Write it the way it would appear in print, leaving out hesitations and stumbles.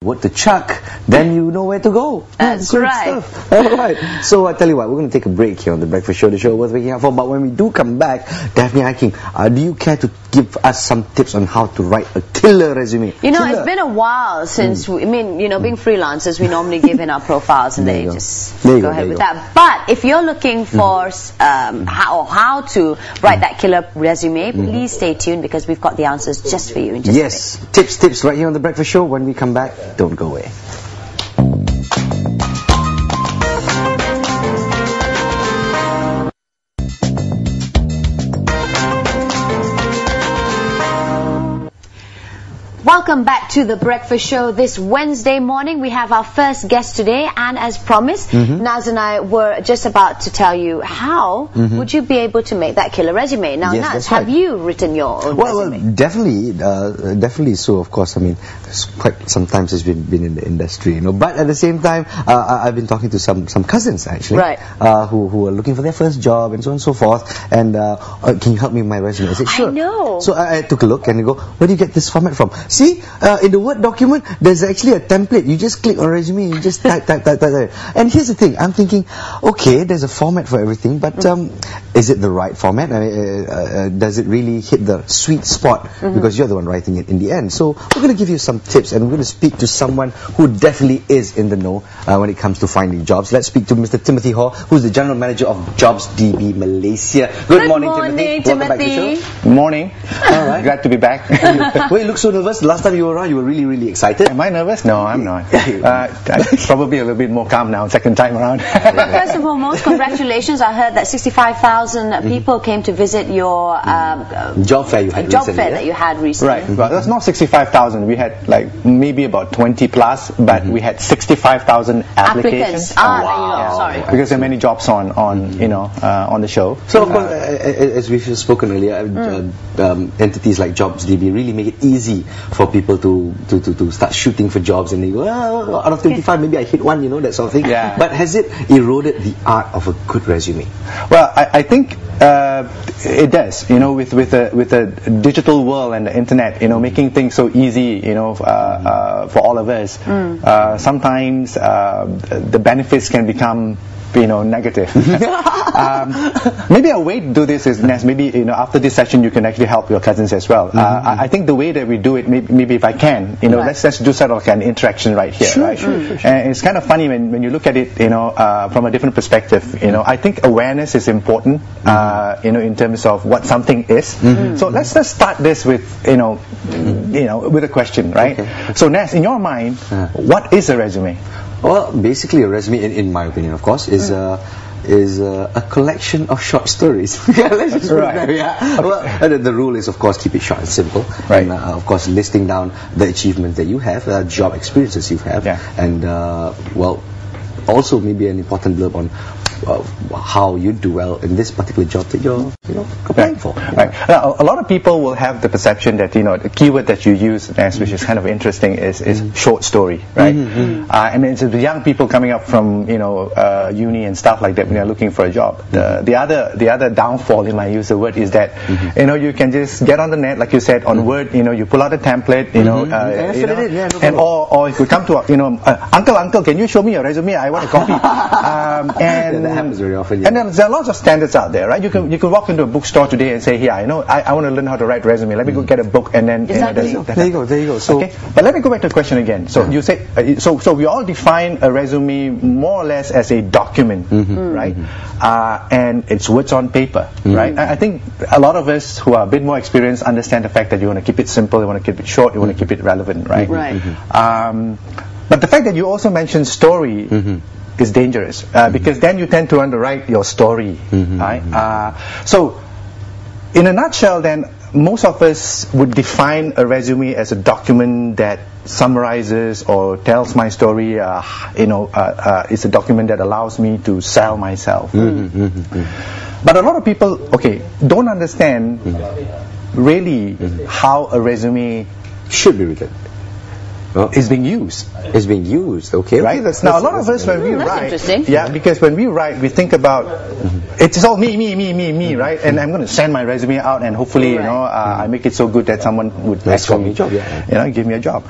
what to chuck, then you know where to go. That's right. Stuff. All right. So I tell you what, we're going to take a break here on the Breakfast Show, the show worth waking up for. But when we do come back, Daphne Hiking, do you care to give us some tips on how to write a killer resume? You know, it's been a while since, being freelancers, we normally give in our profiles and they just go ahead with that. But if you're looking for how to write that killer resume, please stay tuned because we've got the answers just for you in just a bit. Tips right here on the Breakfast Show. When we come back, don't go away. Welcome back to the Breakfast Show. This Wednesday morning, we have our first guest today, and as promised, Naz and I were just about to tell you how would you be able to make that killer resume. Now, Yes, Naz, have you written your own resume? Well, definitely so, of course. I mean, it's quite sometimes has been in the industry, but at the same time, I've been talking to some cousins, actually, right, who are looking for their first job and so on and so forth, and can you help me with my resume? I said, sure. I know. So I took a look and I go, where do you get this format from? See, in the Word document, there's actually a template. You just click on resume, you just type. And here's the thing, I'm thinking, okay, there's a format for everything, but is it the right format? Does it really hit the sweet spot? Because you're the one writing it in the end. So we're going to give you some tips, and we're going to speak to someone who definitely is in the know when it comes to finding jobs. Let's speak to Mr. Timothy Hall, who's the General Manager of JobsDB Malaysia. Good morning, Timothy. Welcome back to the show. Good morning. All right. Glad to be back. Well, you look so nervous. Last time you were around, you were really, really excited. Am I nervous? No, I'm not. I'm probably a little bit more calm now, second time around. First of all, most congratulations. I heard that 65,000 people came to visit your job fair you had that you had recently. Right. Well, that's not 65,000. We had like maybe about 20 plus, but we had 65,000 applications. Wow. Sorry. Because there are many jobs on the show. So of course, as we've spoken earlier, entities like JobsDB really make it easy for people to start shooting for jobs, and they go, out of 25 maybe I hit one, that sort of thing. Yeah. But has it eroded the art of a good resume? Well, I think it does. With the digital world and the internet, making things so easy, for all of us. Sometimes the benefits can become negative. Maybe a way to do this is, Ness, maybe after this session you can actually help your cousins as well. I think the way that we do it, maybe if I can, let's do sort of like an interaction right here, right? Sure. And it's kind of funny when you look at it, from a different perspective. I think awareness is important, in terms of what something is. So let's start this with, with a question, right? Okay. So Ness, in your mind, what is a resume? Well, basically a resume, in my opinion, of course, is a collection of short stories. Let's just put it there, yeah. Well, the rule is, of course, keep it short and simple. Right. And, of course, listing down the achievements that you have, job experiences you have, and, also maybe an important blurb on how you do well in this particular job that you're applying for. Right. Now, a lot of people will have the perception that the keyword that you use, which is kind of interesting, is short story, right? I mean, it's the young people coming up from uni and stuff like that when they're looking for a job. The other downfall, if I use the word, is that you can just get on the net, like you said, on Word. You pull out a template, and or if you come to uncle, can you show me your resume? I want a copy. That happens very often. And then there are lots of standards out there, right? You can walk into a bookstore today and say, here, I want to learn how to write resume. Let me go get a book, and then there you go. So, okay, but let me go back to the question again. So you say, so we all define a resume more or less as a document, right? And it's words on paper, right? I think a lot of us who are a bit more experienced understand the fact that you want to keep it simple, you want to keep it short, you want to keep it relevant, right? Right. But the fact that you also mentioned story is dangerous, because then you tend to underwrite your story, right? So, in a nutshell, then, most of us would define a resume as a document that summarizes or tells my story. It's a document that allows me to sell myself. But a lot of people, don't understand really how a resume should be written. Is being used. It's being used, okay. Right? Now, a lot of us, when we write, because when we write, we think about, it's all me, right? And I'm going to send my resume out, and hopefully, I make it so good that someone would ask for me, give me a job.